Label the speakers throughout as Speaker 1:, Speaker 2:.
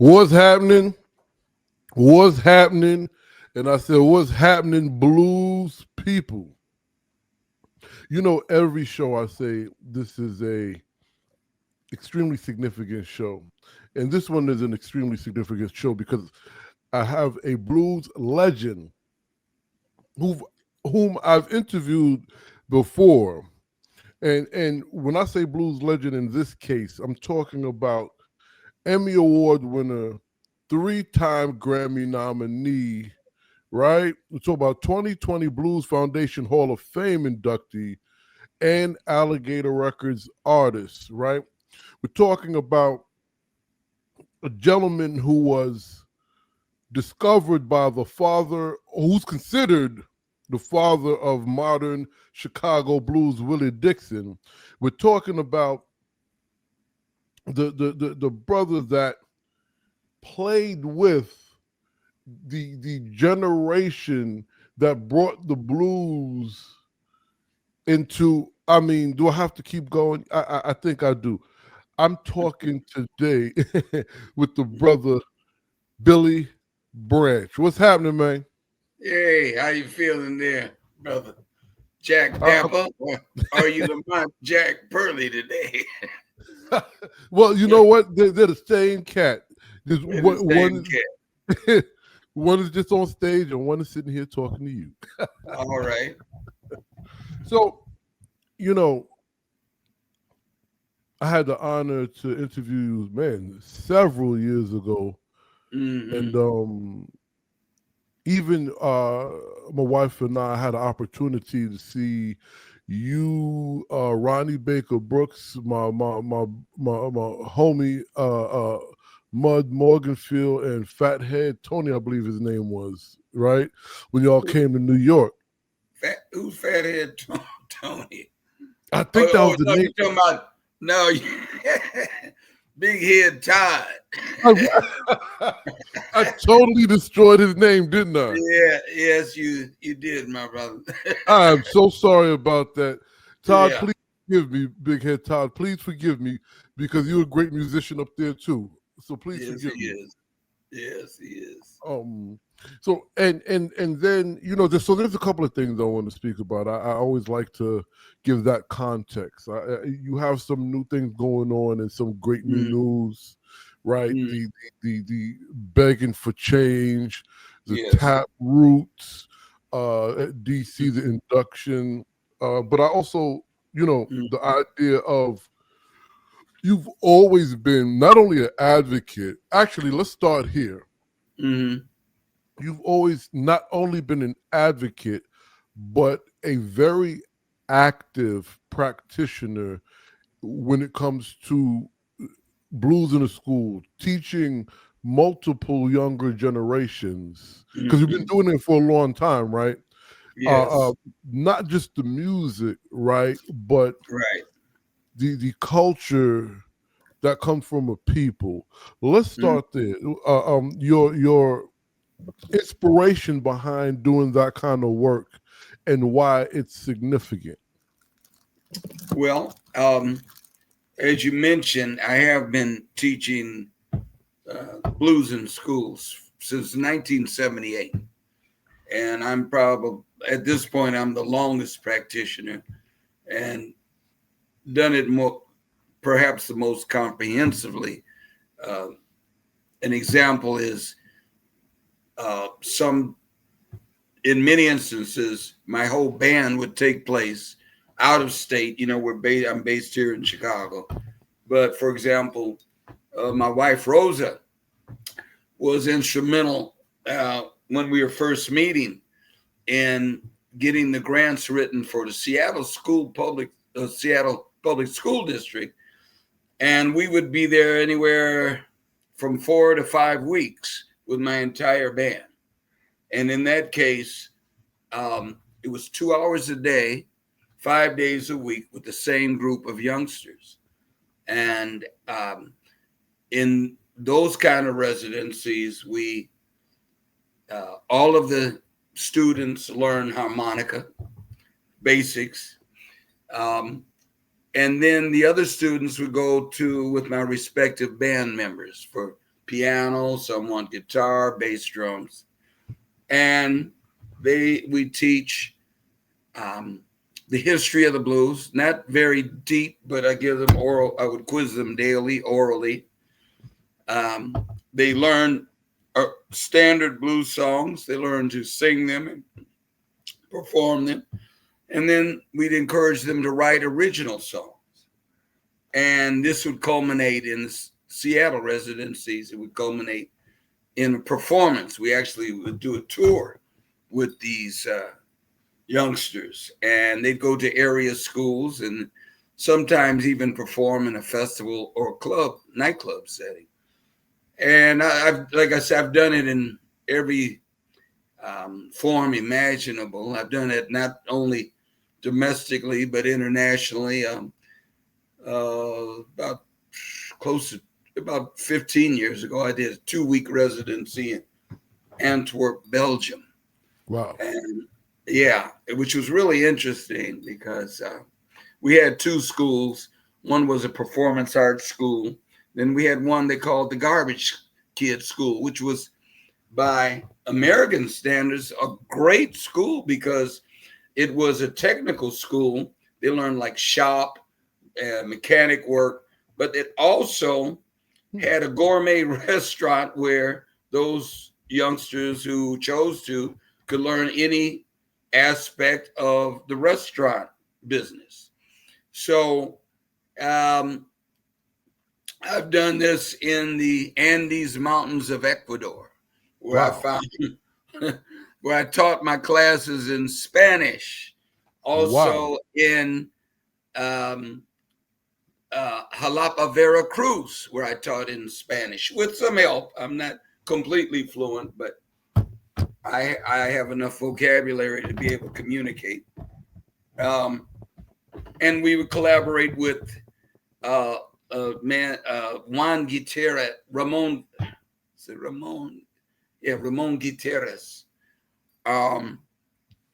Speaker 1: What's happening? What's happening? And I said, what's happening, blues people? You know, every show I say this is a extremely significant show. And this one is an extremely significant show because I have a blues legend whom I've interviewed before. And when I say blues legend in this case, I'm talking about Emmy Award winner, 3-time Grammy nominee, right? We're talking about 2020 Blues Foundation Hall of Fame inductee and Alligator Records artist, right? We're talking about a gentleman who was discovered by the father, who's considered the father of modern Chicago blues, Willie Dixon. We're talking about the brother that played with the generation that brought the blues into. I mean, do I have to keep going? I think I do. I'm talking today with the brother Billy Branch. What's happening, man?
Speaker 2: Hey, how you feeling there, brother? Jack Dapper, or are you the my Jack Pearly today?
Speaker 1: Well, you know what? They're the same cat. There's
Speaker 2: We're the same cat.
Speaker 1: one is just on stage and one is sitting here talking to you.
Speaker 2: All right.
Speaker 1: So, you know, I had the honor to interview you, man, several years ago.
Speaker 2: Mm-hmm.
Speaker 1: And even my wife and I had an opportunity to see you, Ronnie Baker Brooks, my homie, Mud Morganfield, and Fathead Tony, I believe his name was, right? When y'all came to New York.
Speaker 2: Who's Fathead Tony?
Speaker 1: I think that was the
Speaker 2: no,
Speaker 1: name.
Speaker 2: you're talking about no, Big Head Todd.
Speaker 1: I totally destroyed his name, didn't I?
Speaker 2: Yeah, yes, you did, my brother.
Speaker 1: I am so sorry about that. Todd, please forgive me, Big Head Todd. Please forgive me because you're a great musician up there too. So please forgive me.
Speaker 2: Yes, he is.
Speaker 1: So and then there's a couple of things I want to speak about. I always like to give that context. You have some new things going on and some great new news, right? The begging for change, the tap roots, at DC, the induction, but I also the idea of you've always been not only an advocate. Actually, let's start here.
Speaker 2: Mm-hmm.
Speaker 1: You've always not only been an advocate, but a very active practitioner when it comes to blues in a school, teaching multiple younger generations. Because you've been doing it for a long time, right?
Speaker 2: Yes.
Speaker 1: Not just the music, right? But the culture that comes from a people. Let's start there. Your inspiration behind doing that kind of work and why it's significant.
Speaker 2: Well, as you mentioned, I have been teaching blues in schools since 1978. And I'm probably, at this point, I'm the longest practitioner and done it perhaps the most comprehensively. An example is in many instances, my whole band would take place out of state. I'm based here in Chicago. But for example, my wife, Rosa, was instrumental when we were first meeting in getting the grants written for the Seattle Public School District. And we would be there anywhere from 4 to 5 weeks with my entire band. And in that case, it was 2 hours a day, 5 days a week with the same group of youngsters. And in those kind of residencies, we all of the students learn harmonica basics. And then the other students would go with my respective band members for piano, some want guitar, bass, drums, and we teach the history of the blues. Not very deep, but I give them oral. I would quiz them daily, orally. They learn standard blues songs. They learn to sing them and perform them. And then we'd encourage them to write original songs. And this would culminate in Seattle residencies. It would culminate in a performance. We actually would do a tour with these youngsters, and they'd go to area schools and sometimes even perform in a festival or nightclub setting. And like I said, I've done it in every form imaginable. I've done it not only domestically but internationally. About 15 years ago, I did a 2-week residency in Antwerp, Belgium.
Speaker 1: Wow.
Speaker 2: And yeah, which was really interesting because we had 2 schools. One was a performance arts school. Then we had one they called the Garbage Kid School, which was by American standards a great school because it was a technical school. They learned like shop, mechanic work, but it also had a gourmet restaurant where those youngsters who chose to could learn any aspect of the restaurant business. So I've done this in the Andes Mountains of Ecuador, where I found where I taught my classes in Spanish, also in Jalapa, Veracruz, where I taught in Spanish with some help. I'm not completely fluent, but I have enough vocabulary to be able to communicate. And we would collaborate with Juan Gutierrez, Ramon Gutierrez.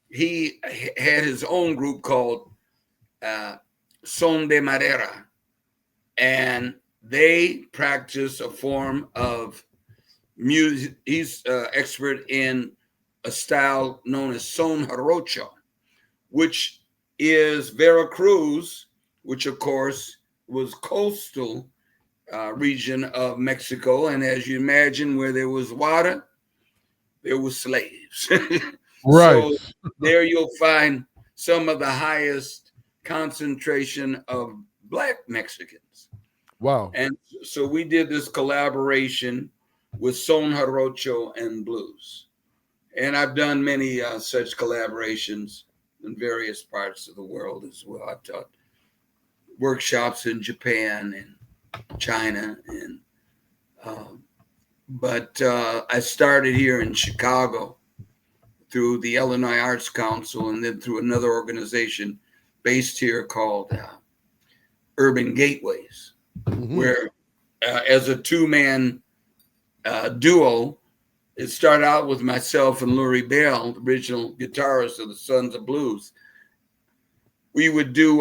Speaker 2: He had his own group called Son de Madera, and they practice a form of music. He's expert in a style known as son jarocho, which is Veracruz, which of course was coastal region of Mexico. And as you imagine, where there was water, there were slaves.
Speaker 1: Right.
Speaker 2: So there you'll find some of the highest concentration of Black Mexicans.
Speaker 1: Wow.
Speaker 2: And so we did this collaboration with son jarocho and blues. And I've done many such collaborations in various parts of the world as well. I've taught workshops in Japan and China, and but I started here in Chicago through the Illinois Arts Council, and then through another organization based here called Urban Gateways, where as a 2-man duo, it started out with myself and Carey Bell, the original guitarist of the Sons of Blues. We would do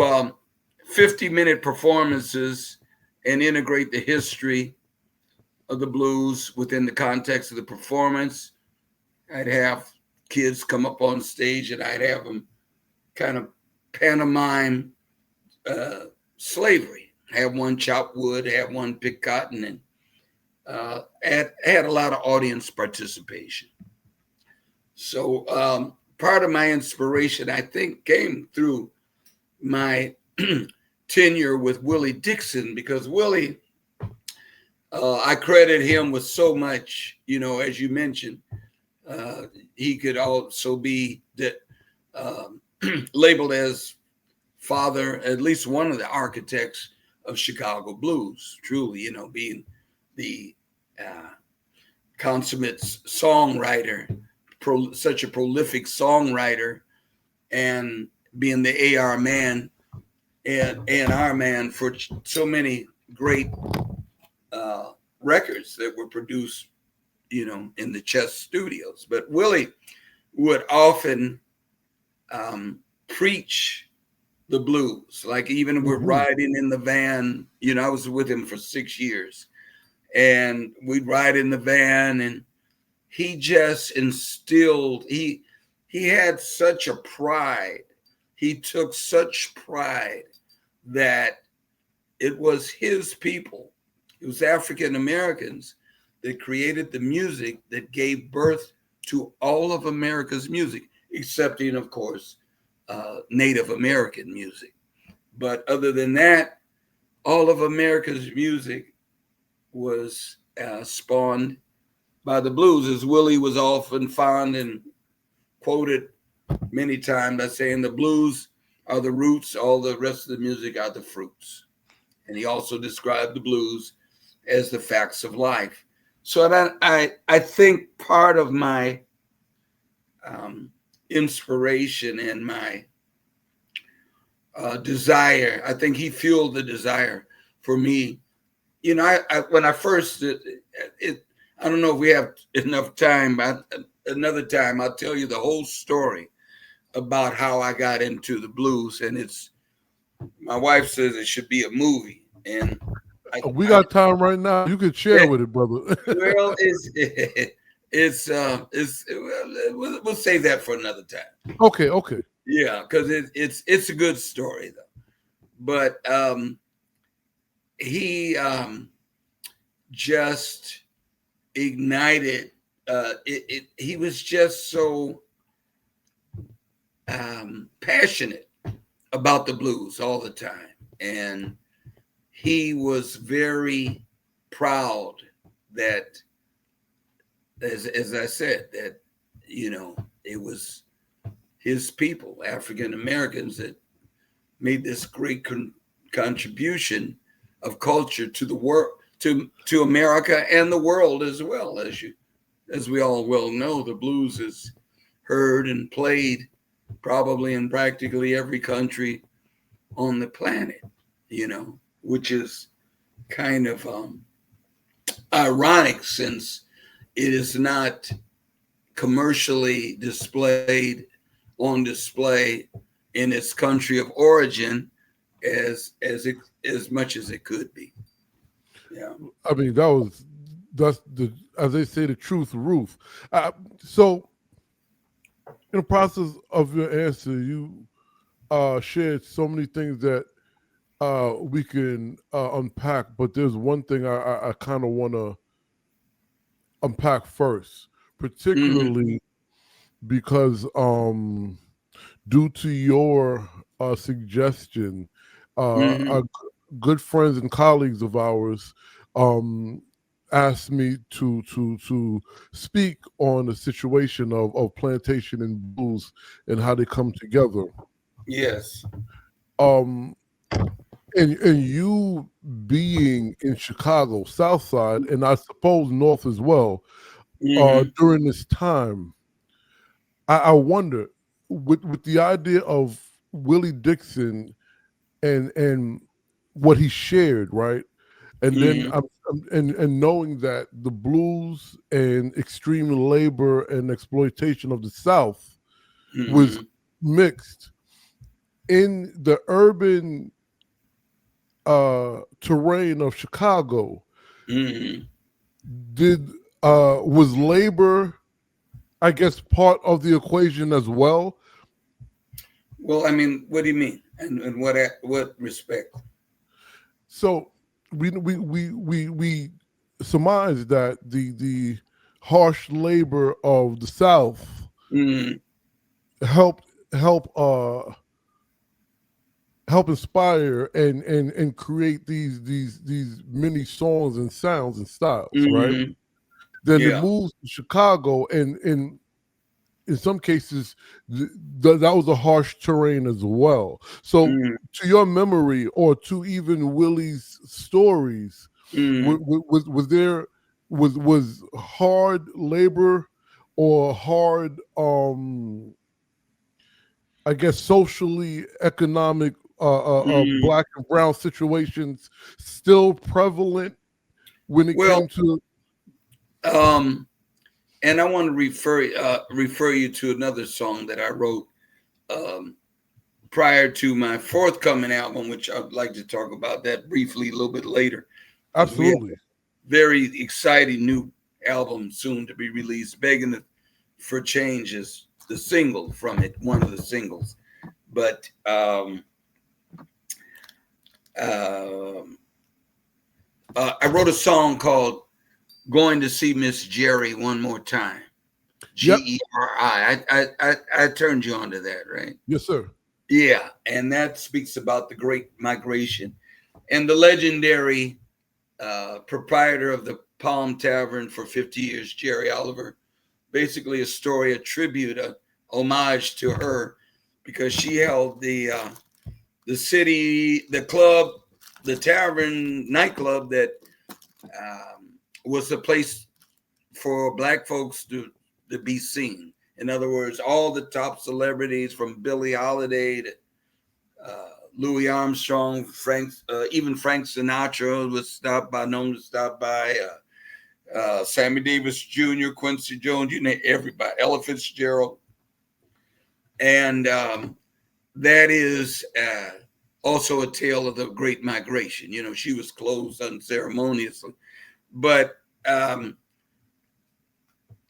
Speaker 2: 50-minute performances and integrate the history of the blues within the context of the performance. I'd have kids come up on stage and I'd have them kind of pantomime slavery. Have one chop wood, have one pick cotton, and had a lot of audience participation. So part of my inspiration, I think, came through my tenure with Willie Dixon, because Willie, I credit him with so much, as you mentioned. He could also be labeled as father, at least one of the architects of Chicago blues, truly, being the consummate songwriter, such a prolific songwriter, and being the AR man and A&R man for so many great records that were produced, in the Chess Studios. But Willie would often preach the blues, like even we're riding in the van. I was with him for 6 years, and we'd ride in the van, and he just instilled, he had such a pride. He took such pride that it was his people, it was African Americans that created the music that gave birth to all of America's music, excepting, of course, Native American music. But other than that, all of America's music was spawned by the blues, as Willie was often fond and quoted many times by saying the blues are the roots, all the rest of the music are the fruits. And he also described the blues as the facts of life. So I think part of my inspiration and my desire, I think he fueled the desire for me. You know, when I first did it, I don't know if we have enough time, but another time I'll tell you the whole story about how I got into the blues. And my wife says it should be a movie. And
Speaker 1: we got time right now. You can share with it, brother.
Speaker 2: Well, we'll save that for another time.
Speaker 1: Okay.
Speaker 2: Yeah, because it's a good story though. But he just ignited. He was just so passionate about the blues all the time, and he was very proud that, as I said, that, you know, it was his people, African Americans, that made this great contribution of culture to the world, to America and the world as well. As we all well know, the blues is heard and played probably in practically every country on the planet, you know, which is kind of ironic, since it is not commercially displayed on display in its country of origin as much as it could be. Yeah,
Speaker 1: I mean, that's the, as they say, the truth roof. So in the process of your answer, you shared so many things that we can unpack, but there's one thing I kind of want to unpack first, particularly because due to your suggestion, our good friends and colleagues of ours asked me to speak on the situation of plantation and blues and how they come together.
Speaker 2: Yes.
Speaker 1: And you being in Chicago, South Side, and I suppose North as well, during this time, I wonder, with the idea of Willie Dixon and what he shared, right? And then and knowing that the blues and extreme labor and exploitation of the South was mixed in the urban terrain of Chicago. Was labor, I guess, part of the equation as well?
Speaker 2: Well, I mean, what do you mean, and what respect?
Speaker 1: So we surmise that the harsh labor of the South help inspire and create these many songs and sounds and styles, right? Then it moves to Chicago, and in some cases that was a harsh terrain as well. So to your memory, or to even Willie's stories, was hard labor or hard I guess socially economic black and brown situations still prevalent when it came to
Speaker 2: and I want to refer you to another song that I wrote prior to my forthcoming album, which I'd like to talk about that briefly a little bit later.
Speaker 1: Absolutely.
Speaker 2: very exciting new album soon to be released. Beggin For Change is the single from it, one of the singles. But I wrote a song called Going to See Miss Jerry One More Time.
Speaker 1: Yep.
Speaker 2: Geri. I turned you on to that, right?
Speaker 1: Yes, sir.
Speaker 2: Yeah, and that speaks about the Great Migration and the legendary proprietor of the Palm Tavern for 50 years, Jerry Oliver. Basically, a story, a tribute, a homage to her, because she held the city, the club, the tavern, nightclub that was the place for Black folks to be seen. In other words, all the top celebrities from Billie Holiday to Louis Armstrong, even Frank Sinatra was known to stop by. Sammy Davis Jr., Quincy Jones, you name everybody, Ella Fitzgerald. And that is also a tale of the Great Migration. You know, she was closed unceremoniously. But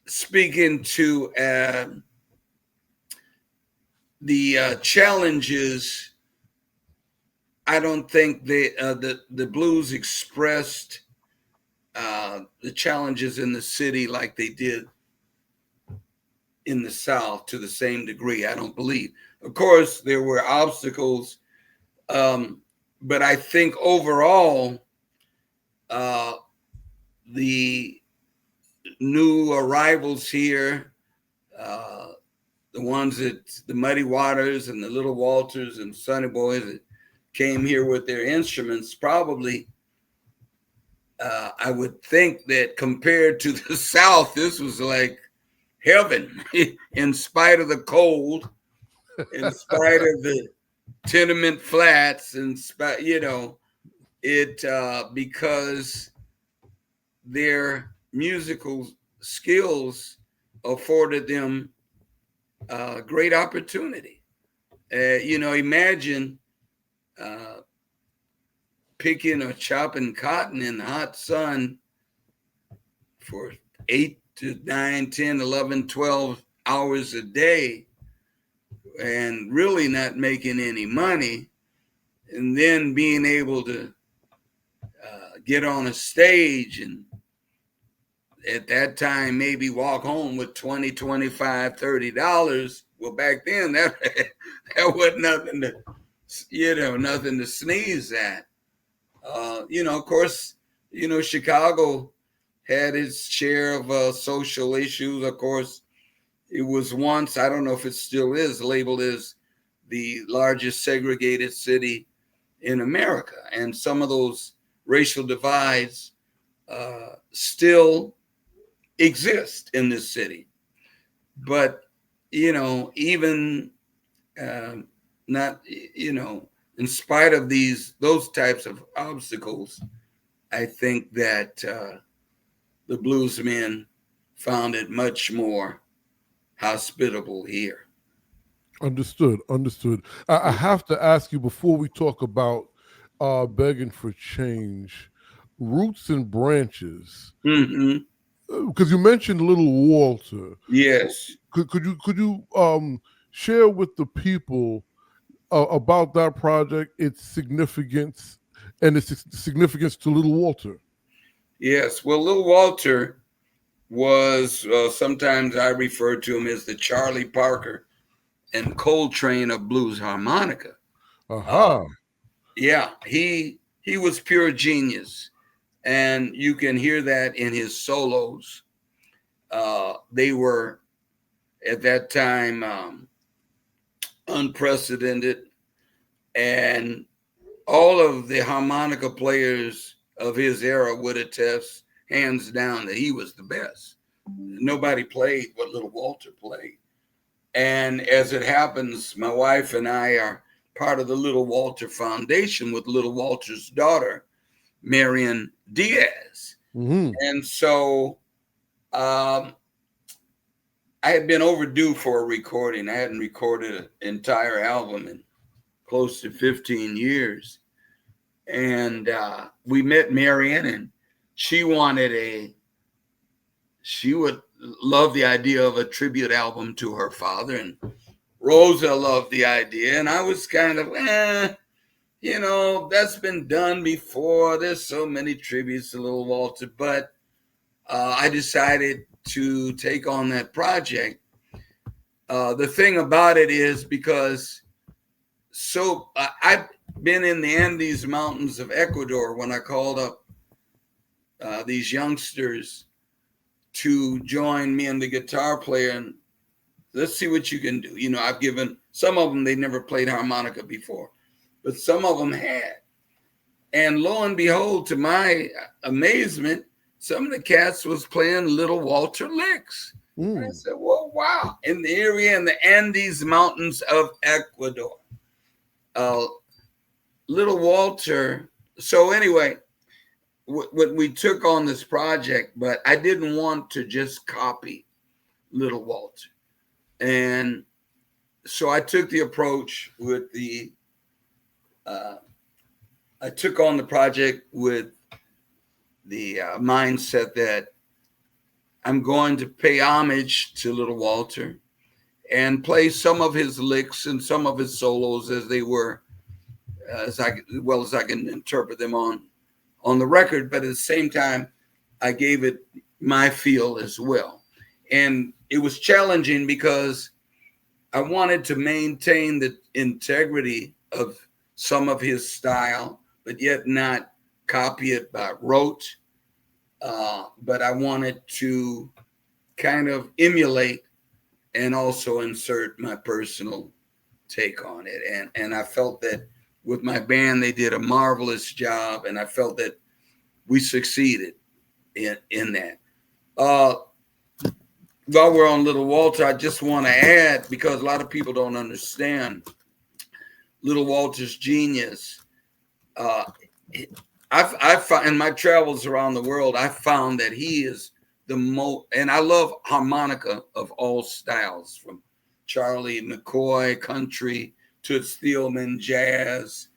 Speaker 2: speaking to the challenges, I don't think the blues expressed the challenges in the city like they did in the South to the same degree. I don't believe. Of course, there were obstacles, but I think overall, the new arrivals here, the ones that the Muddy Waters and the Little Walters and Sonny Boys that came here with their instruments, probably, I would think that compared to the South, this was like heaven, in spite of the cold, in spite of the tenement flats, in spite, because their musical skills afforded them great opportunity. Imagine picking or chopping cotton in the hot sun for 8 to 9, 10, 11, 12 hours a day and really not making any money, and then being able to get on a stage and at that time maybe walk home with $20, $25, $30. Well, back then that was nothing to sneeze at. Of course, Chicago had its share of social issues. Of course, it was once, I don't know if it still is, labeled as the largest segregated city in America. And some of those racial divides still exist in this city. But, even not, in spite of those types of obstacles, I think that the bluesmen found it much more hospitable here.
Speaker 1: Understood. I have to ask you before we talk about Beggin For Change, Roots and Branches,
Speaker 2: Mm-hmm.
Speaker 1: because you mentioned Little Walter.
Speaker 2: Yes.
Speaker 1: Could you share with the people about that project, its significance, and its significance to Little Walter?
Speaker 2: Yes. Well, Little Walter was, sometimes I refer to him as the Charlie Parker and Coltrane of blues harmonica.
Speaker 1: Aha.
Speaker 2: Yeah, he was pure genius, and you can hear that in his solos. They were at that time unprecedented, and all of the harmonica players of his era would attest hands down that he was the best. Nobody played what Little Walter played. And as it happens, my wife and I are part of the Little Walter Foundation with Little Walter's daughter, Marion Diaz.
Speaker 1: Mm-hmm.
Speaker 2: And so I had been overdue for a recording. I hadn't recorded an entire album in close to 15 years. And we met Marion, and she would love the idea of a tribute album to her father, and Rosa loved the idea, and I was kind of, that's been done before. There's so many tributes to Little Walter, but I decided to take on that project. The thing about it is because I've been in the Andes Mountains of Ecuador when I called up these youngsters to join me and the guitar player, and let's see what you can do. I've given some of them, they never played harmonica before, but some of them had. And lo and behold, to my amazement, some of the cats was playing Little Walter licks. And I said, well, wow. In the area in the Andes Mountains of Ecuador. Little Walter. So anyway, we took on this project, but I didn't want to just copy Little Walter. And so I took the approach with I took on the project with the mindset that I'm going to pay homage to Little Walter and play some of his licks and some of his solos as they were, as well as I can interpret them on the record. But at the same time, I gave it my feel as well. And it was challenging because I wanted to maintain the integrity of some of his style, but yet not copy it by rote. But I wanted to kind of emulate and also insert my personal take on it. And I felt that with my band, they did a marvelous job, and I felt that we succeeded in that. While we're on Little Walter, I just want to add, because a lot of people don't understand Little Walter's genius. I've found in my travels around the world, I found that he is the most, and I love harmonica of all styles, from Charlie McCoy, country, Toots Thielman, jazz,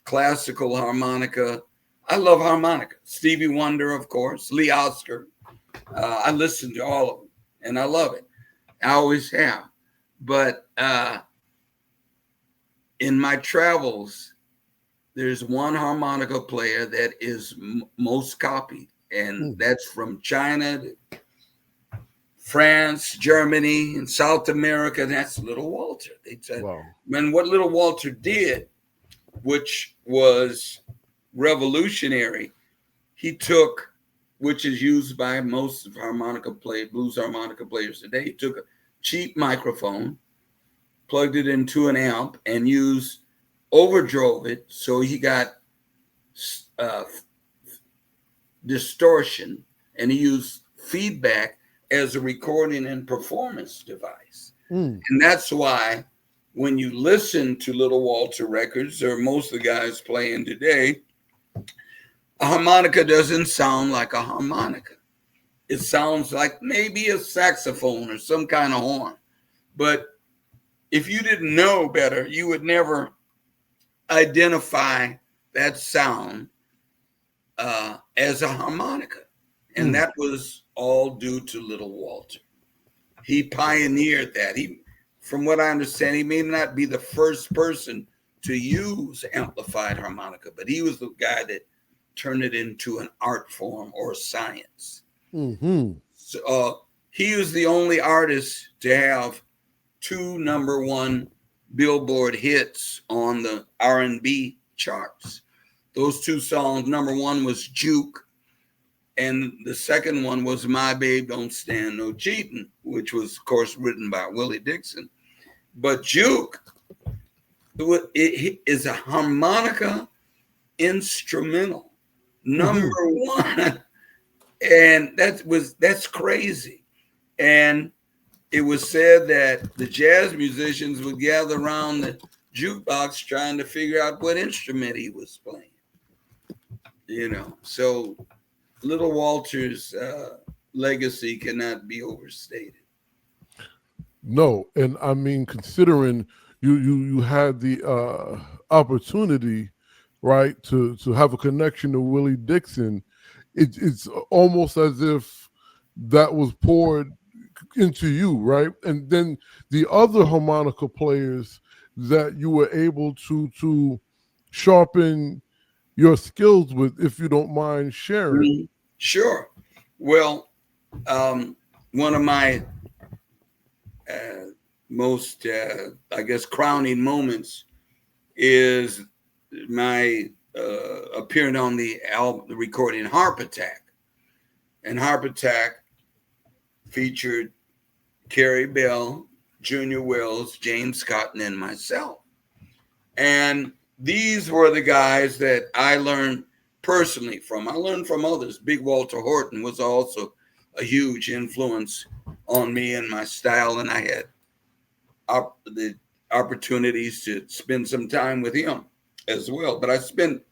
Speaker 2: classical harmonica. I love harmonica. Stevie Wonder, of course, Lee Oscar. I listen to all of them, and I love it. I always have. But in my travels, there's one harmonica player that is most copied, and that's from China, France, Germany, and South America. That's Little Walter. They said, wow. And what Little Walter did, which was revolutionary, he took, which is used by most of blues harmonica players today. He took a cheap microphone, plugged it into an amp, and overdrove it, so he got distortion, and he used feedback as a recording and performance device. And that's why when you listen to Little Walter records, or most of the guys playing today, a harmonica doesn't sound like a harmonica. It sounds like maybe a saxophone or some kind of horn. But if you didn't know better, you would never identify that sound as a harmonica. And that was all due to Little Walter. He pioneered that. From what I understand, he may not be the first person to use amplified harmonica, but he was the guy that turned it into an art form or science. So he was the only artist to have 2 #1 Billboard hits on the R&B charts. Those 2 songs, #1 was Juke, and the second one was My Babe Don't Stand No Cheatin', which was, of course, written by Willie Dixon. But Juke, it is a harmonica instrumental, #1. And that's crazy. And it was said that the jazz musicians would gather around the jukebox trying to figure out what instrument he was playing. So Little Walter's legacy cannot be overstated.
Speaker 1: No, and I mean, considering you had the opportunity, right, to have a connection to Willie Dixon, it's almost as if that was poured into you, right? And then the other harmonica players that you were able to sharpen your skills with, if you don't mind sharing.
Speaker 2: Mhm. Sure. Well, one of my most, I guess, crowning moments is my appearing on the album, the recording Harp Attack. And Harp Attack featured Carey Bell, Junior Wells, James Cotton, and myself. And these were the guys that I learned personally from. I learned from others. Big Walter Horton was also a huge influence on me and my style, and I had the opportunities to spend some time with him as well. But I spent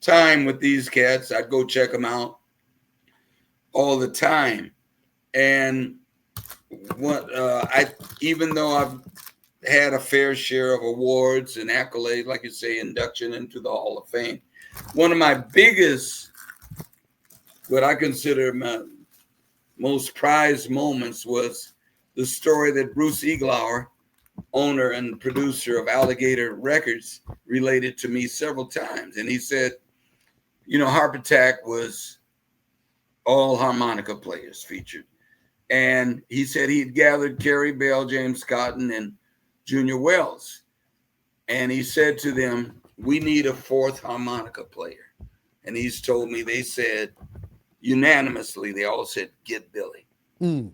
Speaker 2: time with these cats. I'd go check them out all the time. And even though I've had a fair share of awards and accolades, like you say, induction into the Hall of Fame, one of my biggest, what I consider my most prized moments was the story that Bruce Iglauer, owner and producer of Alligator Records, related to me several times. And he said, Harp Attack was all harmonica players featured. And he said he'd gathered Carey Bell, James Cotton, and Junior Wells. And he said to them, we need a fourth harmonica player. And he's told me, they said unanimously, they all said, get Billy.
Speaker 1: Mm.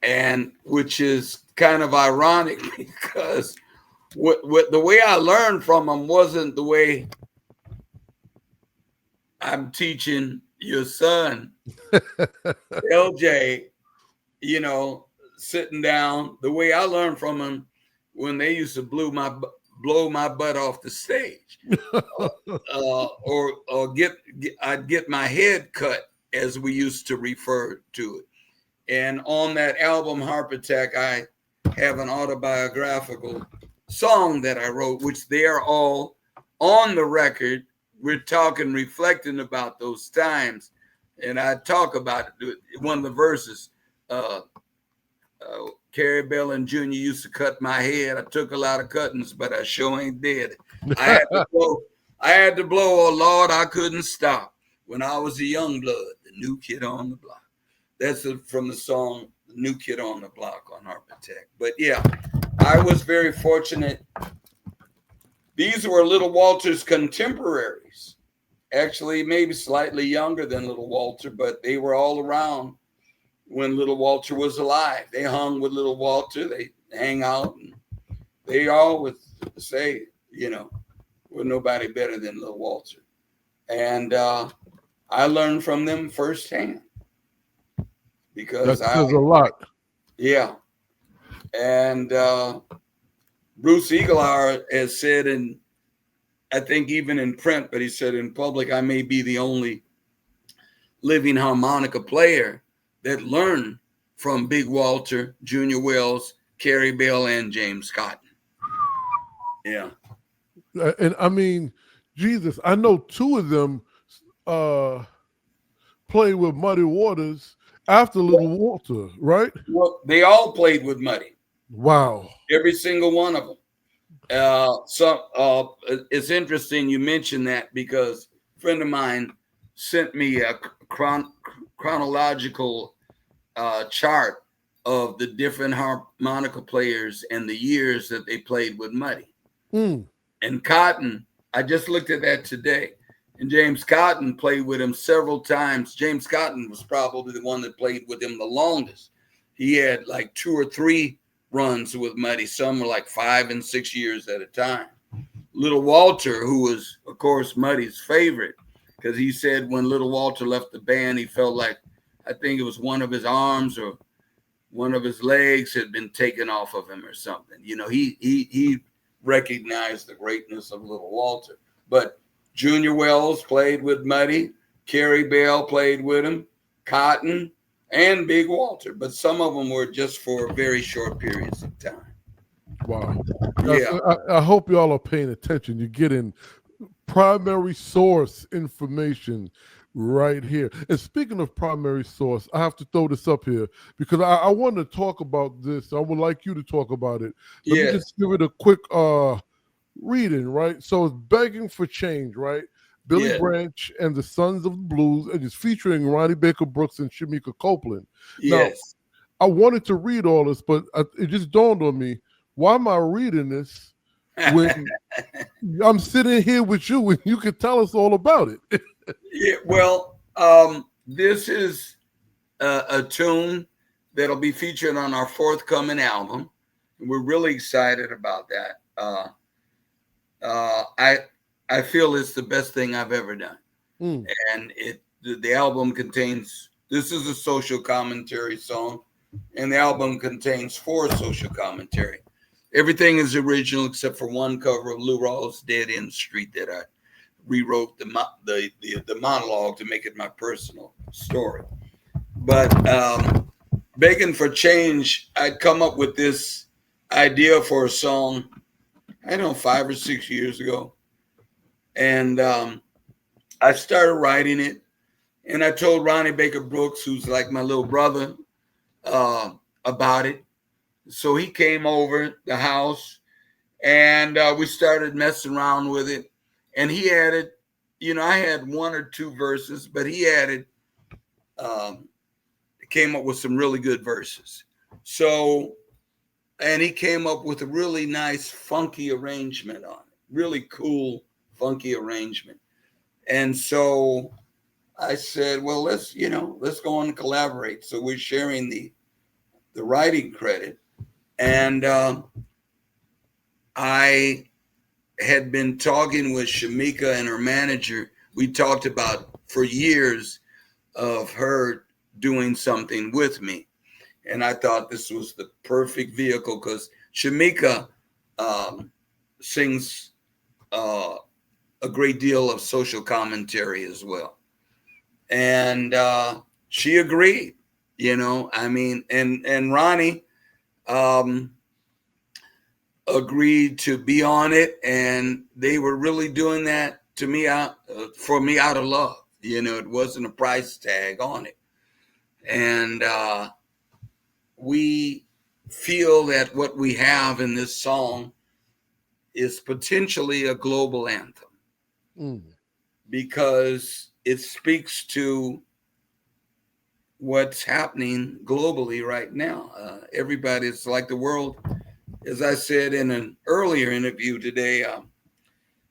Speaker 2: And which is kind of ironic because the way I learned from him wasn't the way I'm teaching your son, LJ, sitting down. The way I learned from him when they used to blow my butt off the stage, or I'd get my head cut, as we used to refer to it. And on that album, Harp Attack, I have an autobiographical song that I wrote, which they are all on the record. We're talking, reflecting about those times. And I talk about it, one of the verses. Carey Bell and Junior used to cut my head. I took a lot of cuttings, but I sure ain't dead. I had to blow, oh Lord, I couldn't stop. When I was a young blood, the new kid on the block. That's from the song, The New Kid on the Block on Harp Attack. But yeah, I was very fortunate. These were Little Walter's contemporaries. Actually, maybe slightly younger than Little Walter, but they were all around when Little Walter was alive. They hung with Little Walter. They hang out, and they all would say, we're nobody better than Little Walter. And I learned from them firsthand. Because
Speaker 1: that says a lot.
Speaker 2: Yeah. And Bruce Iglauer has said, and I think even in print, but he said in public, I may be the only living harmonica player that learned from Big Walter, Junior Wells, Carey Bell, and James Cotton. Yeah.
Speaker 1: And I mean, Jesus, I know two of them played with Muddy Waters after Little Walter, right?
Speaker 2: Well, they all played with Muddy.
Speaker 1: Wow.
Speaker 2: Every single one of them. It's interesting you mentioned that, because a friend of mine sent me a chronological chart of the different harmonica players and the years that they played with Muddy.
Speaker 1: Mm.
Speaker 2: And Cotton, I just looked at that today. And James Cotton played with him several times. James Cotton was probably the one that played with him the longest. He had like 2 or 3 runs with Muddy. Some were like 5 and 6 years at a time. Little Walter, who was, of course, Muddy's favorite, because he said when Little Walter left the band, he felt like, I think it was one of his arms or one of his legs had been taken off of him or something. He recognized the greatness of Little Walter. But Junior Wells played with Muddy. Carey Bell played with him. Cotton and Big Walter. But some of them were just for very short periods of time.
Speaker 1: Wow.
Speaker 2: Yeah.
Speaker 1: I hope y'all are paying attention. You're getting primary source information right here. And speaking of primary source, I have to throw this up here because I want to talk about this. I would like you to talk about it. Let me
Speaker 2: Yes,
Speaker 1: just give it a quick reading, right? So it's Begging for Change, right? Billy
Speaker 2: yes,
Speaker 1: Branch and the Sons of the Blues, and it's featuring Ronnie Baker Brooks and Shemika Copeland. Now,
Speaker 2: yes.
Speaker 1: I wanted to read all this, but it just dawned on me, why am I reading this when I'm sitting here with you and you can tell us all about it?
Speaker 2: Yeah, well, this is a tune that'll be featured on our forthcoming album. We're really excited about that. I feel it's the best thing I've ever done,
Speaker 1: Mm,
Speaker 2: and the album contains. This is a social commentary song, and the album contains 4 social commentary. Everything is original except for one cover of Lou Rawls' "Dead End Street" that I rewrote the monologue to make it my personal story. But Begging for Change, I'd come up with this idea for a song, I don't know, 5 or 6 years ago. And I started writing it. And I told Ronnie Baker Brooks, who's like my little brother, about it. So he came over the house and we started messing around with it. And he added, I had 1 or 2 verses, but he added, came up with some really good verses. So, and he came up with a really nice, funky arrangement on it, really cool, funky arrangement. And so I said, well, let's go on and collaborate. So we're sharing the writing credit. And I had been talking with Shemika and her manager. We talked about for years of her doing something with me. And I thought this was the perfect vehicle because Shemika sings a great deal of social commentary as well. And she agreed, and Ronnie agreed to be on it. And they were really doing that to me for me out of love. It wasn't a price tag on it. And we feel that what we have in this song is potentially a global anthem because it speaks to what's happening globally right now. Everybody's like the world, as I said in an earlier interview today,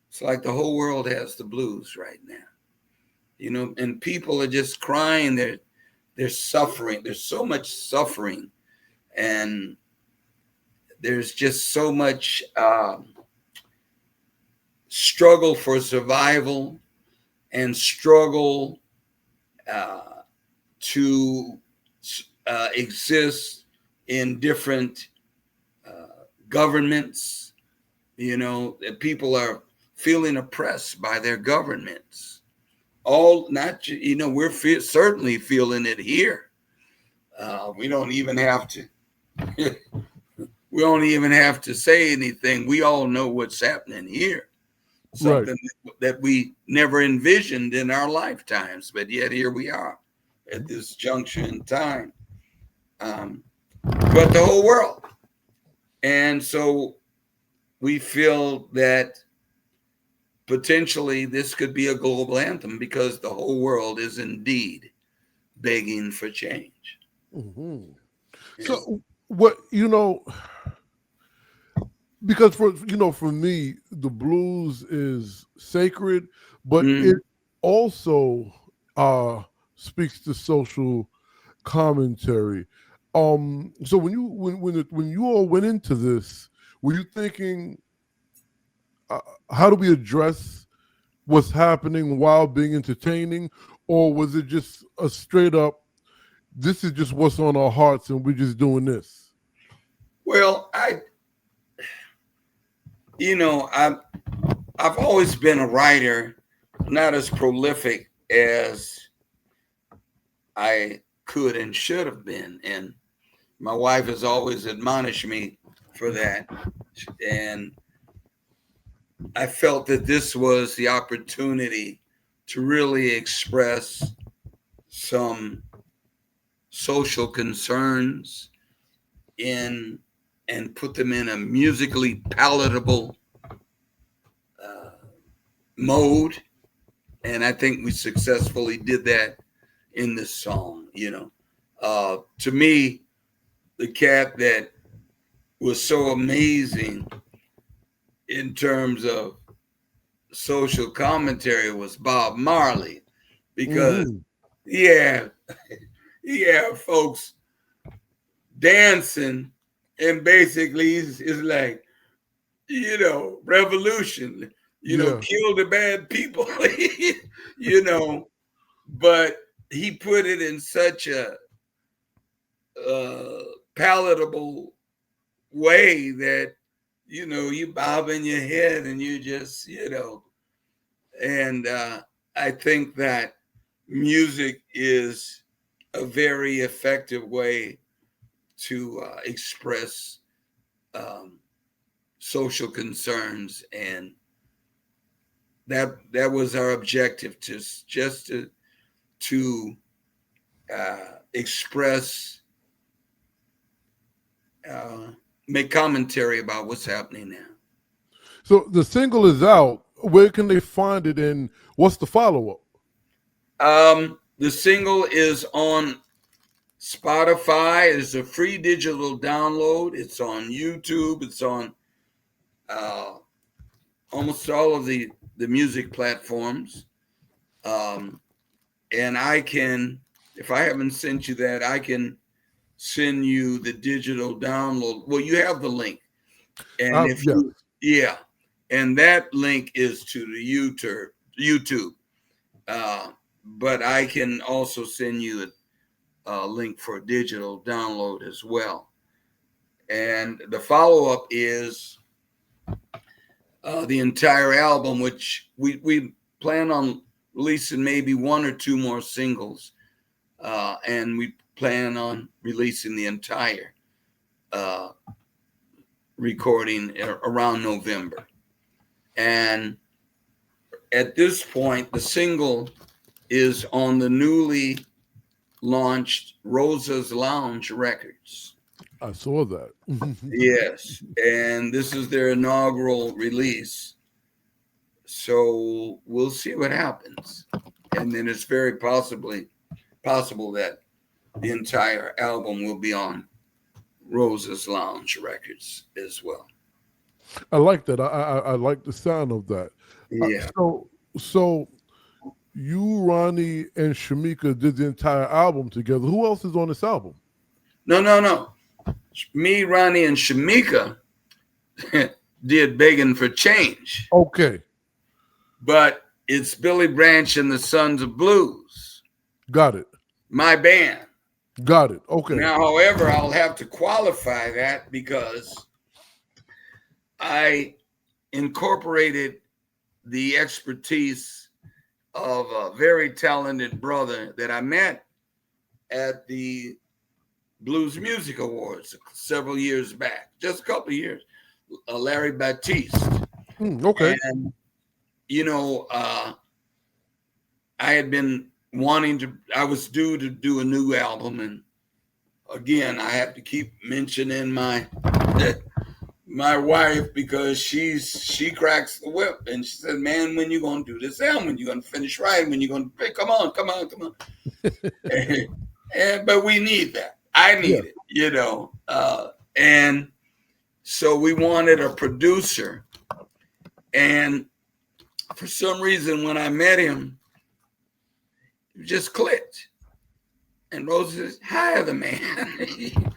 Speaker 2: it's like the whole world has the blues right now, and people are just crying. They're suffering. There's so much suffering, and there's just so much struggle for survival and struggle to exist in different governments. That people are feeling oppressed by their governments. All not, we're certainly feeling it here. We don't even have to. We don't even have to say anything. We all know what's happening here. Something that we never envisioned in our lifetimes, but yet here we are at this juncture in time. But the whole world. And so we feel that potentially this could be a global anthem because the whole world is indeed begging for change.
Speaker 1: Mm-hmm. So what, because for me, the blues is sacred, but it also speaks to social commentary. So when you all went into this, were you thinking, how do we address what's happening while being entertaining, or was it just a straight up, this is just what's on our hearts and we're just doing this?
Speaker 2: Well, I've always been a writer, not as prolific as I could and should have been. And my wife has always admonished me for that. And I felt that this was the opportunity to really express some social concerns in and put them in a musically palatable mode. And I think we successfully did that in this song. To me, the cat that was so amazing in terms of social commentary was Bob Marley, because yeah, folks dancing, and basically it's like, revolution, kill the bad people, but he put it in such a palatable way that, you bobbing your head and you just, and I think that music is a very effective way to express social concerns, and that was our objective, to express, make commentary about what's happening now.
Speaker 1: So the single is out. Where can they find it, and what's the follow-up?
Speaker 2: The single is on Spotify. It's a free digital download. It's on YouTube. It's on almost all of the music platforms. And I can, if I haven't sent you that, I can send you the digital download. Well, you have the link. And and that link is to the YouTube. But I can also send you a link for a digital download as well. And the follow-up is the entire album, which we plan on releasing maybe one or two more singles. And we plan on releasing the entire recording around November. And at this point, the single is on the newly launched Rosa's Lounge Records.
Speaker 1: I saw that.
Speaker 2: Yes. And this is their inaugural release. So we'll see what happens. And then it's very possible that the entire album will be on Rosa's Lounge Records as well.
Speaker 1: I like that. I like the sound of that.
Speaker 2: Yeah.
Speaker 1: So you, Ronny, and Shemika did the entire album together. Who else is on this album?
Speaker 2: No. Me, Ronny, and Shemika did Beggin For Change.
Speaker 1: Okay.
Speaker 2: But it's Billy Branch and the Sons of Blues.
Speaker 1: Got it.
Speaker 2: My band.
Speaker 1: Got it. Okay.
Speaker 2: Now, however, I'll have to qualify that because I incorporated the expertise of a very talented brother that I met at the Blues Music Awards several years back, just a couple of years, Larry Batiste.
Speaker 1: Okay.
Speaker 2: And, I had been I was due to do a new album. And again, I have to keep mentioning my wife, because she cracks the whip, and she said, "Man, when you gonna do this album? When you gonna finish writing? When you gonna come on?" But we need that. I need it, and so we wanted a producer, and for some reason, when I met him, it just clicked. And Rosa says, "Hire the man."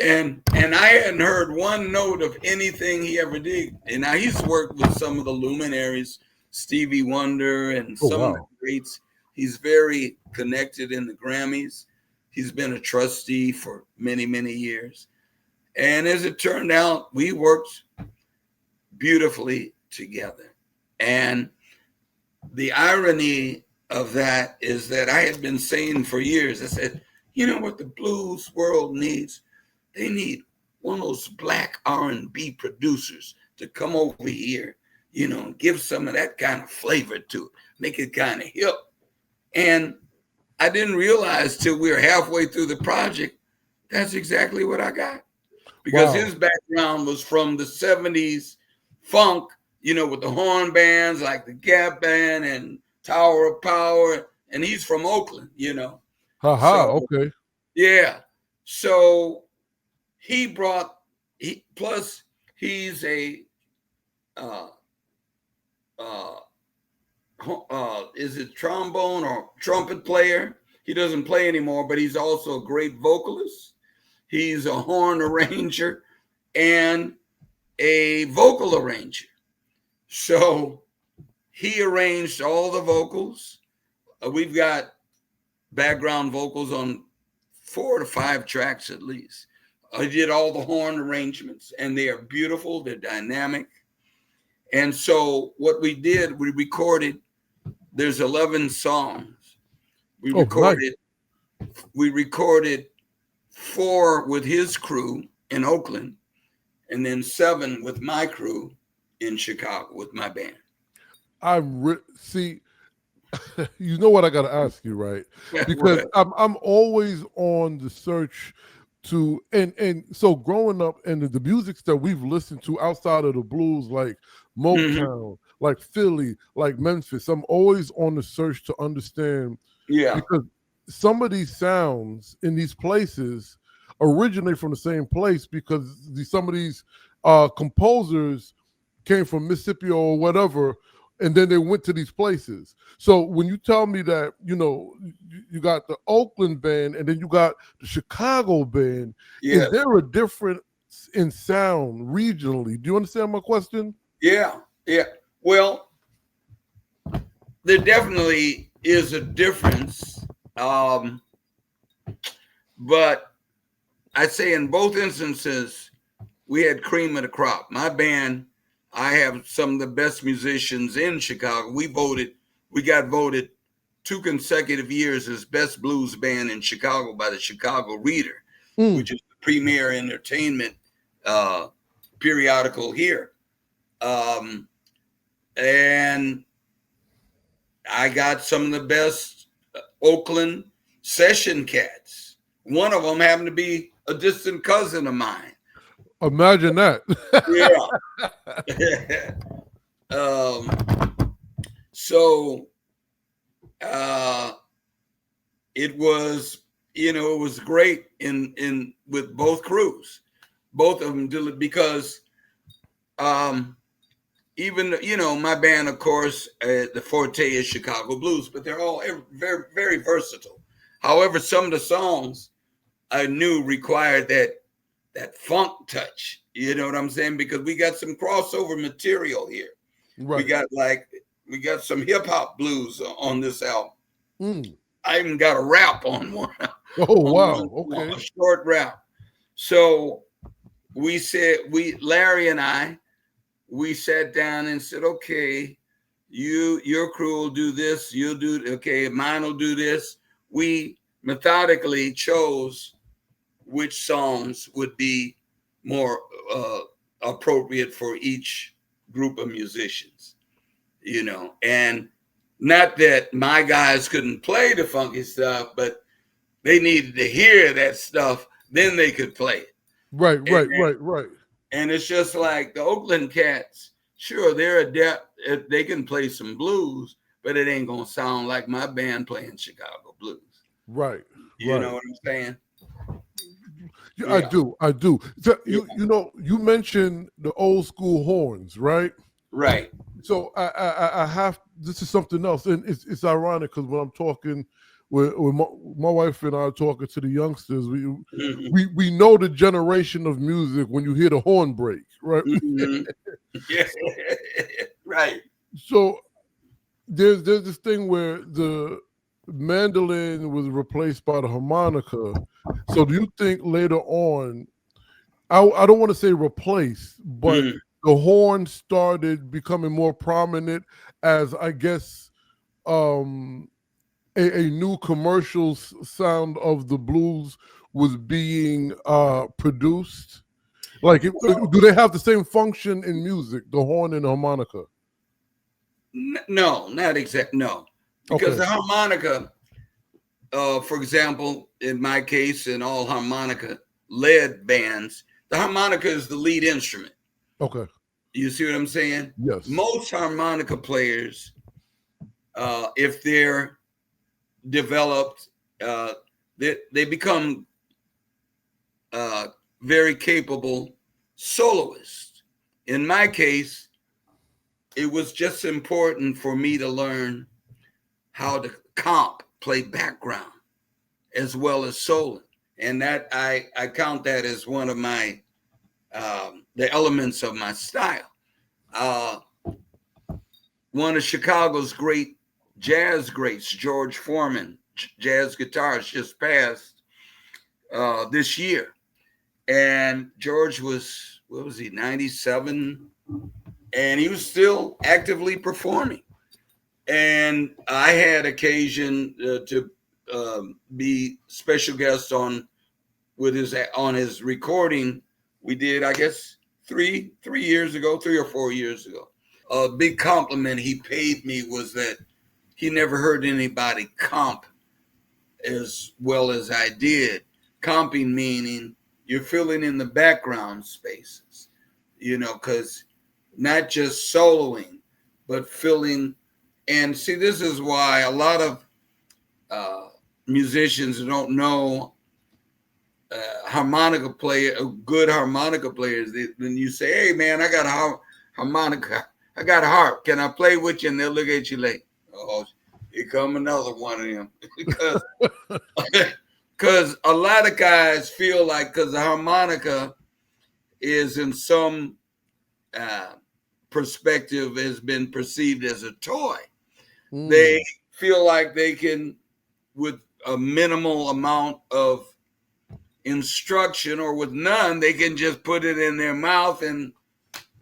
Speaker 2: And I hadn't heard one note of anything he ever did. And now he's worked with some of the luminaries, Stevie Wonder and some of the greats. He's very connected in the Grammys. He's been a trustee for many, many years. And as it turned out, we worked beautifully together. And the irony of that is that I had been saying for years, I said, you know what the blues world needs? They need one of those black R&B producers to come over here give some of that kind of flavor to it, make it kind of hip. And I didn't realize till we were halfway through the project, that's exactly what I got. Because his background was from the 70s funk, with the horn bands like the Gap Band and Tower of Power. And he's from Oakland,
Speaker 1: Okay.
Speaker 2: Yeah. So he's a is it trombone or trumpet player? He doesn't play anymore, but he's also a great vocalist. He's a horn arranger and a vocal arranger. So he arranged all the vocals. We've got background vocals on 4 to 5 tracks at least. I did all the horn arrangements, and they are beautiful. They're dynamic. And so what we did, we recorded, there's 11 songs. We recorded 4 with his crew in Oakland, and then 7 with my crew in Chicago with my band.
Speaker 1: See, you know what I got to ask you, right? Because I'm always on the search to, and so growing up, and the music that we've listened to outside of the blues, like Motown, like Philly, like Memphis, I'm always on the search to understand.
Speaker 2: Yeah.
Speaker 1: Because some of these sounds in these places originate from the same place, because some of these composers came from Mississippi or whatever, and then they went to these places. So when you tell me that, you got the Oakland band and then you got the Chicago band, is there a difference in sound regionally? Do you understand my question?
Speaker 2: Yeah. Well, there definitely is a difference. But I'd say in both instances, we had cream of the crop. My band, I have some of the best musicians in Chicago. We got voted 2 consecutive years as best blues band in Chicago by the Chicago Reader, which is the premier entertainment periodical here. And I got some of the best Oakland session cats. One of them happened to be a distant cousin of mine.
Speaker 1: Imagine that.
Speaker 2: So it was, it was great in with both crews. Both of them did it because even, my band, of course, the forte is Chicago blues, but they're all very, very versatile. However, some of the songs I knew required that funk touch, you know what I'm saying? Because we got some crossover material here. Right. We got some hip hop blues on this album. I even got a rap on one.
Speaker 1: Oh, wow. Okay.
Speaker 2: A short rap. So we said, Larry and I, we sat down and said, okay, your crew will do this. You'll do, okay, mine will do this. We methodically chose which songs would be more appropriate for each group of musicians, and not that my guys couldn't play the funky stuff, but they needed to hear that stuff, then they could play it.
Speaker 1: Right.
Speaker 2: And it's just like the Oakland cats, sure, they're adept. They can play some blues, but it ain't going to sound like my band playing Chicago blues.
Speaker 1: Right.
Speaker 2: You know what I'm saying?
Speaker 1: Yeah. I do. So, you mentioned the old school horns, right?
Speaker 2: Right.
Speaker 1: So I have, this is something else. And it's ironic because when I'm talking with my wife and I are talking to the youngsters, we know the generation of music when you hear the horn break, right?
Speaker 2: Yeah. Right.
Speaker 1: So there's this thing where the mandolin was replaced by the harmonica. So do you think later on, I don't want to say replaced, but the horn started becoming more prominent as, I guess, a new commercial sound of the blues was being produced? Like, do they have the same function in music, the horn and the harmonica?
Speaker 2: No, not exact. No, because
Speaker 1: Okay.
Speaker 2: the harmonica, for example, in my case, in all harmonica led bands, the harmonica is the lead instrument.
Speaker 1: Okay.
Speaker 2: You see what I'm saying?
Speaker 1: Yes.
Speaker 2: Most harmonica players, if they're developed, uh, they become very capable soloists. In my case, it was just important for me to learn how to play background as well as solo, and that I count that as one of my the elements of my style. Uh, One of Chicago's great jazz greats, George Foreman, jazz guitarist, just passed this year. And George was, what was he, 97? And he was still actively performing. And I had occasion to be special guest on his recording. We did, I guess, 3 years ago, 3 or 4 years ago. A big compliment he paid me was that he never heard anybody comp as well as I did. Comping meaning you're filling in the background spaces, because not just soloing, but filling. And see, this is why a lot of musicians don't know good harmonica players. When you say, "Hey, man, I got a harmonica, I got a harp. Can I play with you?" And they'll look at you like, "Oh, here come another one of them." Because a lot of guys feel like because the harmonica is in some perspective has been perceived as a toy, they feel like they can, with a minimal amount of instruction or with none, they can just put it in their mouth and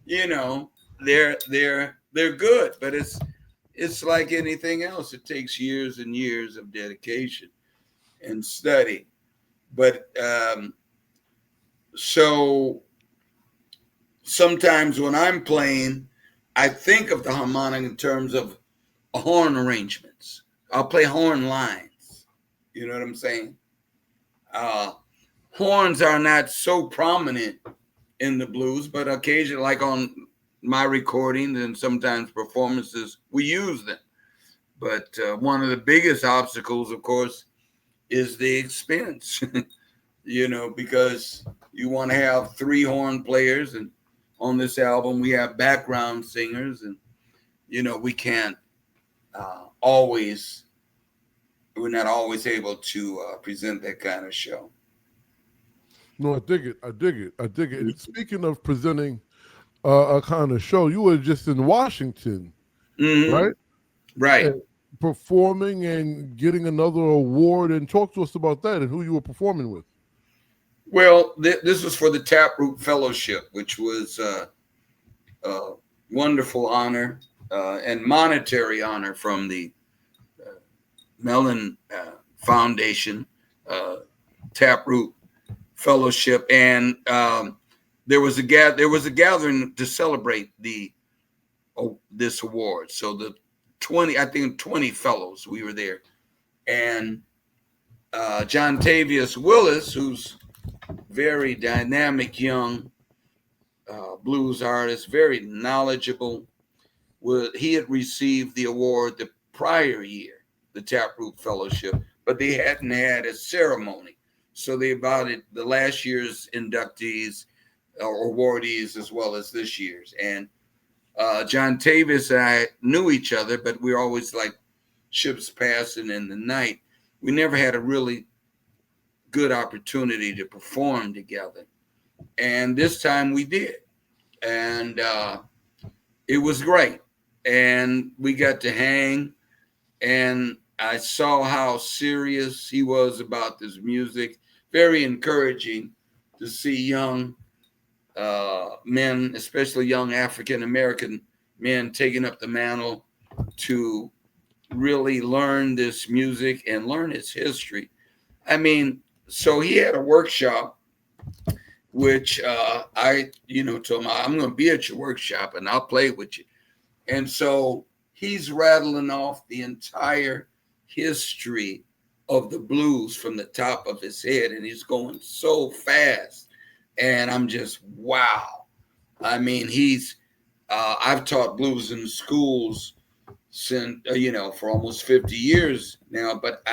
Speaker 2: they're good. But it's like anything else. It takes years and years of dedication and study. But so sometimes when I'm playing, I think of the harmonic in terms of horn arrangements. I'll play horn lines. You know what I'm saying? Horns are not so prominent in the blues, but occasionally, like on my recordings and sometimes performances, we use them. But one of the biggest obstacles, of course, is the expense, because you want to have 3 horn players. And on this album, we have background singers. And, we can't we're not always able to present that kind of show.
Speaker 1: No, I dig it. I dig it. I dig it. And speaking of presenting a kind of show, you were just in Washington, right?
Speaker 2: Right.
Speaker 1: And performing and getting another award. And talk to us about that and who you were performing with.
Speaker 2: Well, this was for the Taproot Fellowship, which was a wonderful honor and monetary honor from the Mellon Foundation, Taproot Fellowship, and there was a gathering to celebrate this award. So the 20 fellows, we were there, and John Tavius Willis, who's very dynamic young blues artist, very knowledgeable. He had received the award the prior year, the Taproot Fellowship, but they hadn't had a ceremony. So they invited the last year's inductees or awardees as well as this year's. And John Tavis and I knew each other, but we were always like ships passing in the night. We never had a really good opportunity to perform together. And this time we did. And it was great. And we got to hang. And I saw how serious he was about this music. Very encouraging to see young men, especially young African-American men, taking up the mantle to really learn this music and learn its history. I mean, so he had a workshop, which I told him, I'm going to be at your workshop and I'll play with you. And so he's rattling off the entire history of the blues from the top of his head, and he's going so fast. And I'm just, wow. I mean, I've taught blues in schools since, for almost 50 years now, but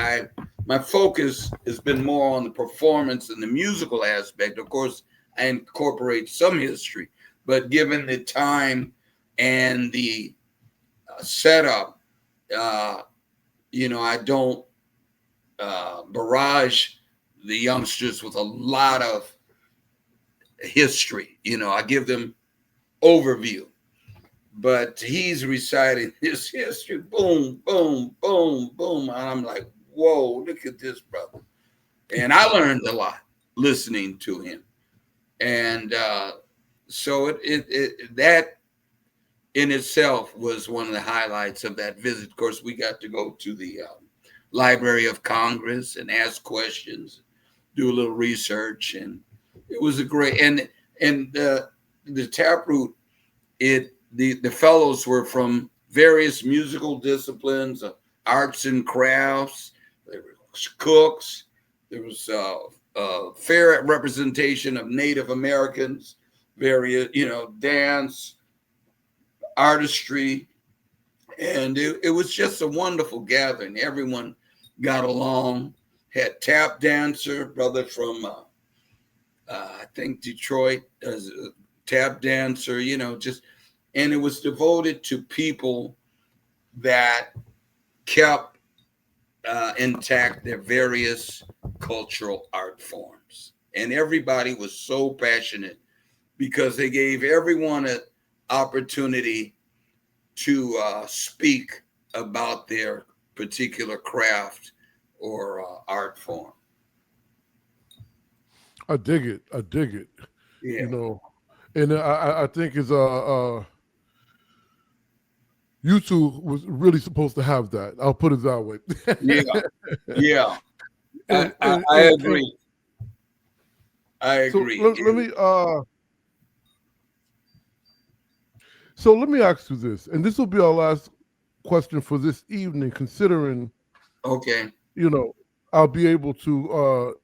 Speaker 2: my focus has been more on the performance and the musical aspect. Of course, I incorporate some history, but given the time and the setup, I don't barrage the youngsters with a lot of history. I give them overview, but he's reciting his history, boom, boom, boom, boom. And I'm like, whoa, look at this brother. And I learned a lot listening to him. And so that in itself was one of the highlights of that visit. Of course, we got to go to the Library of Congress and ask questions, do a little research, and it was a great. And the Taproot, the fellows were from various musical disciplines, arts and crafts. There were cooks. There was fair representation of Native Americans, various, dance, artistry, and it was just a wonderful gathering. Everyone got along. Had tap dancer, brother from I think Detroit, as a tap dancer, and it was devoted to people that kept intact their various cultural art forms. And everybody was so passionate because they gave everyone an opportunity to speak about their particular craft or art form.
Speaker 1: I dig it.
Speaker 2: Yeah.
Speaker 1: And I think it's YouTube was really supposed to have that. I'll put it that way.
Speaker 2: Yeah. I agree. I agree.
Speaker 1: So let me ask you this, and this will be our last question for this evening, considering,
Speaker 2: okay,
Speaker 1: I'll be able to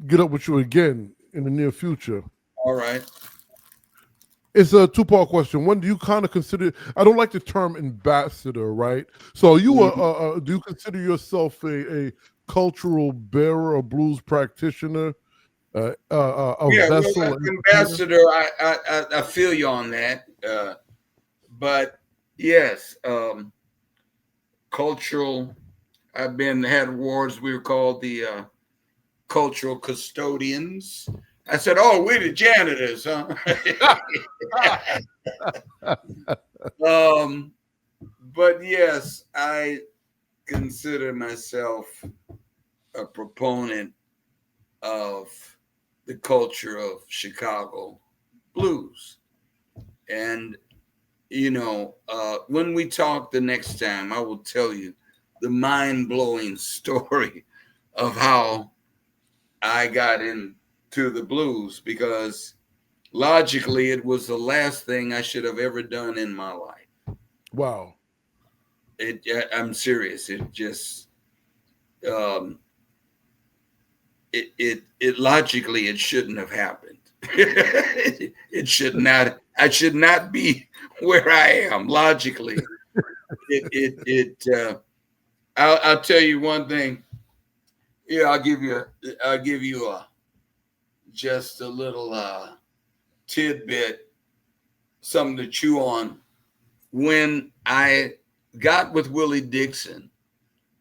Speaker 1: get up with you again in the near future.
Speaker 2: All right.
Speaker 1: It's a two-part question. One, do you kind of consider? I don't like the term ambassador, right? So, do you consider yourself a cultural bearer, a blues practitioner, a vessel?
Speaker 2: Ambassador. I feel you on that. But yes, cultural. I've had awards. We were called the cultural custodians. I said, "Oh, we're the janitors, huh?" But yes, I consider myself a proponent of the culture of Chicago blues. And, when we talk the next time, I will tell you the mind-blowing story of how I got into the blues, because logically it was the last thing I should have ever done in my life.
Speaker 1: Wow.
Speaker 2: I'm serious. It just, it logically, it shouldn't have happened. It should not. I should not be where I am logically. I'll tell you one thing. Yeah, I'll give you just a little tidbit, something to chew on. When I got with Willie Dixon,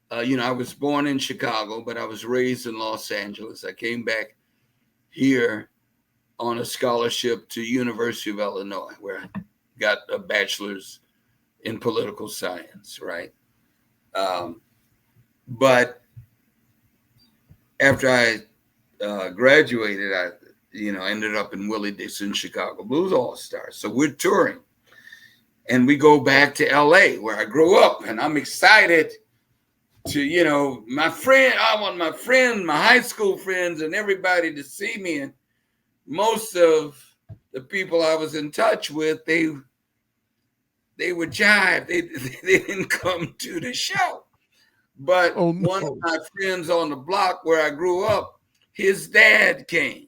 Speaker 2: I was born in Chicago, but I was raised in Los Angeles. I came back here on a scholarship to University of Illinois, where I got a bachelor's in political science, right? But after I graduated, I ended up in Willie Dixon Chicago Blues All-Stars. So we're touring, and we go back to LA where I grew up, and I'm excited to, my friend, I want my high school friends and everybody to see me. And most of the people I was in touch with, they they would jive. They didn't come to the show. But
Speaker 1: Oh
Speaker 2: one of
Speaker 1: no.
Speaker 2: my friends on the block where I grew up, his dad came.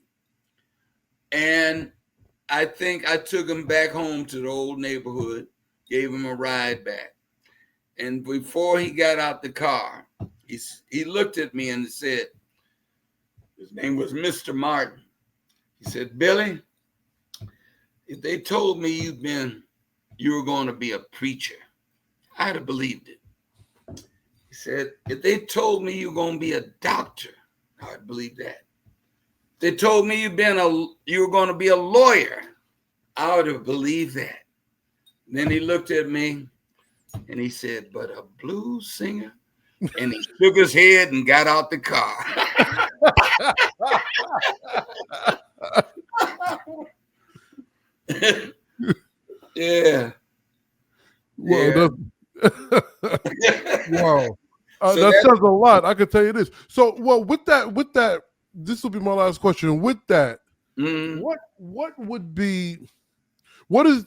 Speaker 2: And I think I took him back home to the old neighborhood, gave him a ride back. And before he got out the car, he looked at me and said, his name was Mr. Martin. He said, Billy, if they told me you were going to be a preacher, I'd have believed it. He said, if they told me you were going to be a doctor, I'd believe that. If they told me you were going to be a lawyer, I would have believed that. And then he looked at me and he said, but a blues singer? And he shook his head and got out the car. Yeah.
Speaker 1: Well,
Speaker 2: Yeah.
Speaker 1: Wow.
Speaker 2: So
Speaker 1: that says a lot. I can tell you this. So, well, with that, this will be my last question. With that, what would be, what is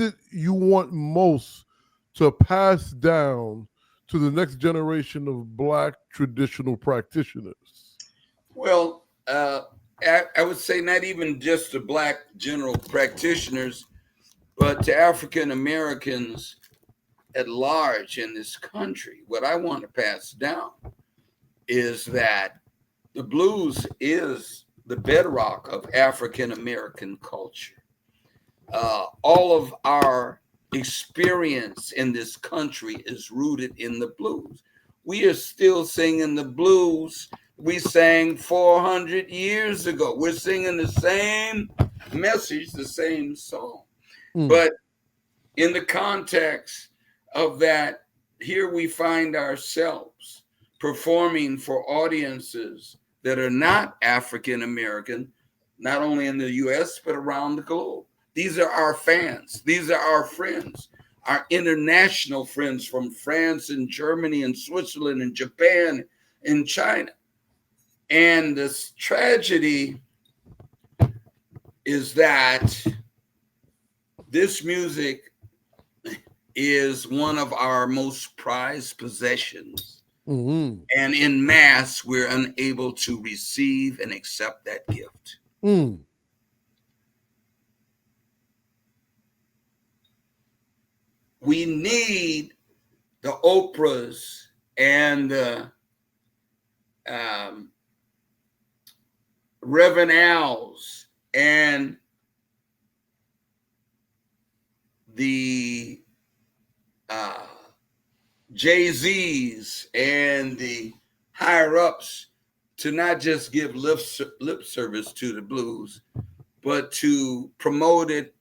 Speaker 1: it you want most to pass down to the next generation of Black traditional practitioners?
Speaker 2: Well, I would say not even just to Black general practitioners, but to African Americans at large in this country. What I want to pass down is that the blues is the bedrock of African American culture. All of our experience in this country is rooted in the blues. We are still singing the blues we sang 400 years ago. We're singing the same message, the same song. But in the context of that, here we find ourselves performing for audiences that are not African American, not only in the US, but around the globe. These are our fans. These are our friends, our international friends from France and Germany and Switzerland and Japan and China. And this tragedy is that this music is one of our most prized possessions. And en masse, we're unable to receive and accept that gift. We need the Oprahs and the Reverend Al's and the Jay-Z's and the higher-ups to not just give lip service to the blues, but to promote it,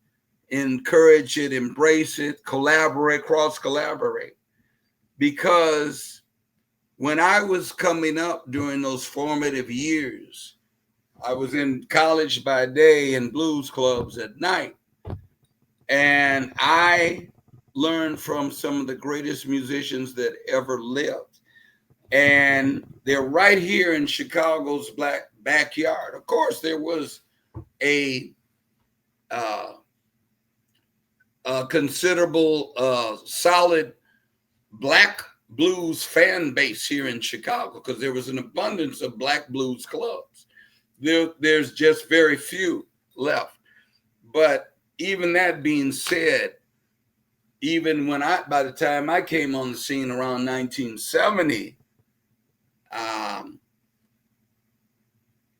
Speaker 2: encourage it, embrace it, collaborate, cross-collaborate. Because when I was coming up during those formative years, I was in college by day and blues clubs at night. And I learned from some of the greatest musicians that ever lived. And they're right here in Chicago's Black backyard. Of course, there was a considerable, solid Black blues fan base here in Chicago because there was an abundance of Black blues clubs. There's just very few left. But even that being said, even by the time I came on the scene around 1970,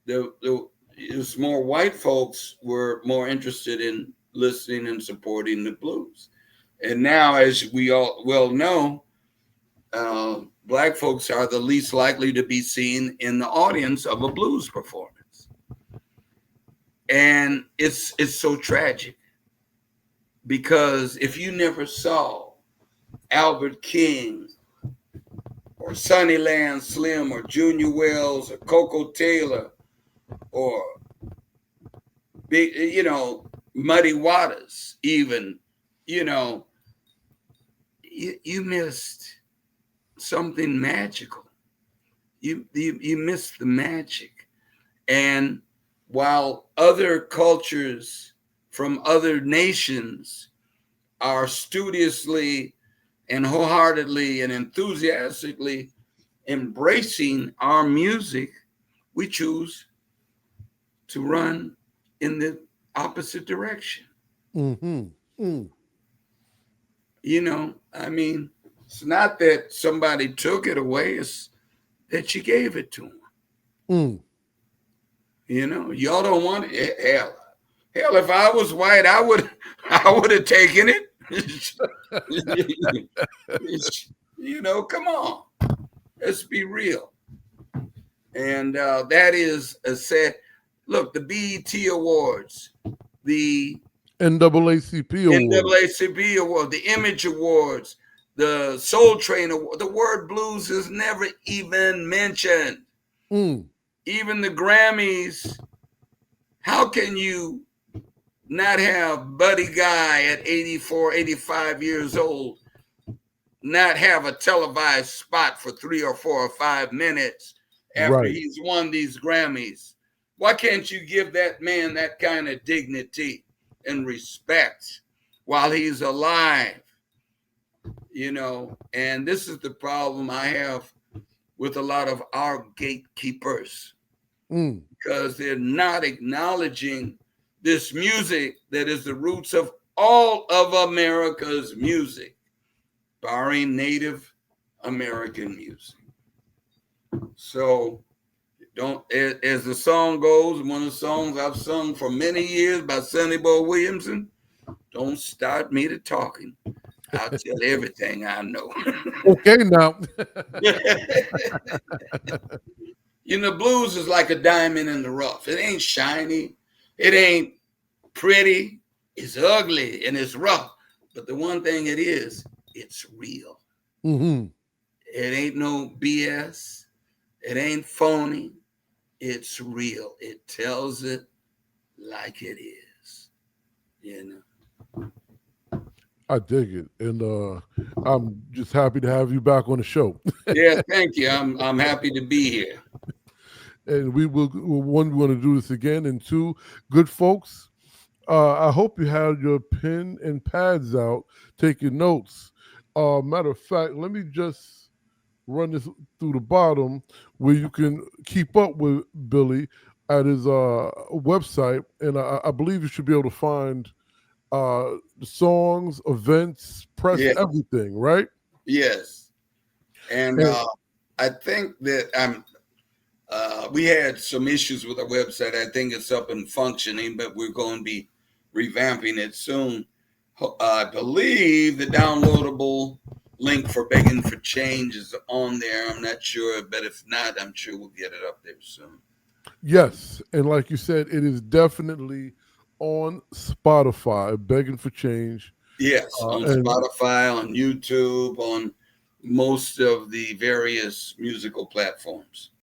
Speaker 2: it was more white folks were more interested in listening and supporting the blues. And now, as we all well know, Black folks are the least likely to be seen in the audience of a blues performance. And it's so tragic. Because if you never saw Albert King or Sunnyland Slim or Junior Wells or Koko Taylor or Muddy Waters, even, you missed something magical. You missed the magic. And while other cultures from other nations are studiously and wholeheartedly and enthusiastically embracing our music, we choose to run in the opposite direction.
Speaker 1: Mm-hmm. Mm.
Speaker 2: You know, I mean, it's not that somebody took it away, it's that you gave it to them.
Speaker 1: Mm.
Speaker 2: You know, y'all don't want it. Hell, if I was white, I would have taken it. You know, come on, let's be real. And that is a sad look. The BET Awards, the
Speaker 1: NAACP award.
Speaker 2: NAACP Award, the Image Awards, the Soul Train Award. The word blues is never even mentioned.
Speaker 1: Mm.
Speaker 2: Even the Grammys. How can you not have Buddy Guy at 84, 85 years old, not have a televised spot for 3 or 4 or 5 minutes after
Speaker 1: Right.
Speaker 2: he's won these Grammys? Why can't you give that man that kind of dignity and respect while he's alive? You know, and this is the problem I have with a lot of our gatekeepers, because they're not acknowledging this music that is the roots of all of America's music, barring Native American music. So don't, as the song goes, one of the songs I've sung for many years by Sonny Boy Williamson, don't start me to talking. I'll tell everything I know.
Speaker 1: Okay, now.
Speaker 2: You know, blues is like a diamond in the rough. It ain't shiny. It ain't pretty. It's ugly and it's rough. But the one thing it is, it's real.
Speaker 1: Mm-hmm.
Speaker 2: It ain't no BS. It ain't phony. It's real. It tells it like it is. You know.
Speaker 1: I dig it, and I'm just happy to have you back on the show.
Speaker 2: Yeah, thank you. I'm happy to be here.
Speaker 1: And we will, one, we want to do this again, and two, good folks, I hope you had your pen and pads out taking notes. Matter of fact, let me just run this through the bottom where you can keep up with Billy at his website, and I believe you should be able to find the songs, events, press,
Speaker 2: Yeah.
Speaker 1: everything, right?
Speaker 2: Yes. And I think that we had some issues with our website. I think it's up and functioning, but we're going to be revamping it soon. I believe the downloadable link for Beggin For Change is on there. I'm not sure, but if not, I'm sure we'll get it up there soon.
Speaker 1: Yes, and like you said, it is definitely on Spotify, Beggin For Change.
Speaker 2: Yes, on Spotify, on YouTube, on most of the various musical platforms.